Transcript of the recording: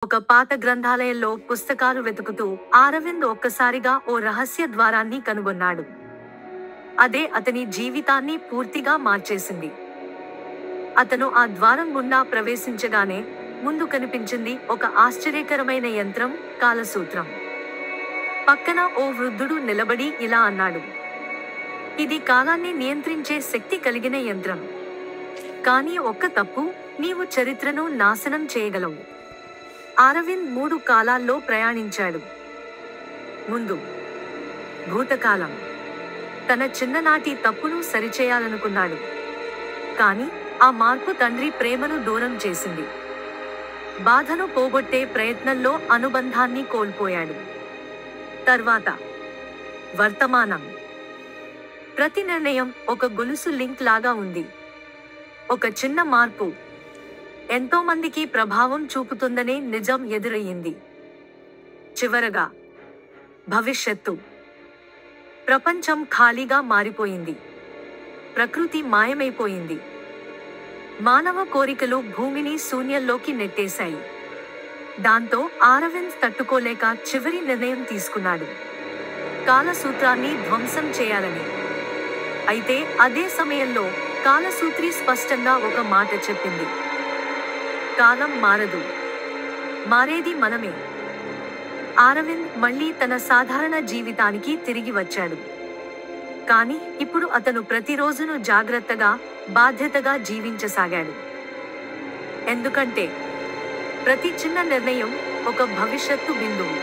ఒక పాత గ్రంథాలయంలో పుస్తకాలు వెతుకుతూ అరవింద్ ఒక్కసారిగా ఓ రహస్య ద్వారాన్ని కనుగొన్నాడు. అదే అతని జీవితాన్ని పూర్తిగా మార్చేసింది. అతను ఆ ద్వారం గుండా ప్రవేశించగానే ముందు కనిపించింది ఒక ఆశ్చర్యకరమైన యంత్రం, కాలసూత్రం. పక్కన ఓ వృద్ధుడు నిలబడి ఇలా అన్నాడు, ఇది కాలాన్ని నియంత్రించే శక్తి కలిగిన యంత్రం. కానీ ఒక్క తప్పు, నీవు చరిత్రను నాశనం చేయగలవు. అరవింద్ 3 కాలాల్లో ప్రయాణించాడు. ముందు భూతకాలం. తన చిన్ననాటి తప్పును సరిచేయాలనుకున్నాడు. కానీ ఆ మార్పు తండ్రి ప్రేమను దూరం చేసింది. బాధను పోగొట్టే ప్రయత్నంలో అనుబంధాన్ని కోల్పోయాడు. తర్వాత వర్తమానం. ప్రతి నిర్ణయం ఒక గొలుసు లింక్ లాగా ఉంది. ఒక చిన్న మార్పు ఎంతో మందికి ప్రభావం చూపుతుందనే నిజం ఎదురయ్యింది. చివరగా భవిష్యత్తు. ప్రపంచం ఖాళీగా మారిపోయింది. ప్రకృతి మాయమైపోయింది. మానవ కోరికలు భూమిని శూన్యంలోకి నెట్టేశాయి. దాంతో అరవింద్ తట్టుకోలేక చివరి నిర్ణయం తీసుకున్నాడు, కాలసూత్రాన్ని ధ్వంసం చేయాలని. అయితే అదే సమయంలో కాలసూత్రి స్పష్టంగా ఒక మాట చెప్పింది, కాలం మారదు, మారేది మనమే. అరవింద్ మళ్ళీ తన సాధారణ జీవితానికి తిరిగి వచ్చాడు. కానీ ఇప్పుడు అతను ప్రతిరోజును జాగ్రత్తగా, బాధ్యతగా జీవించసాగాడు. ఎందుకంటే ప్రతి చిన్న నిర్ణయం ఒక భవిష్యత్తు బిందువు.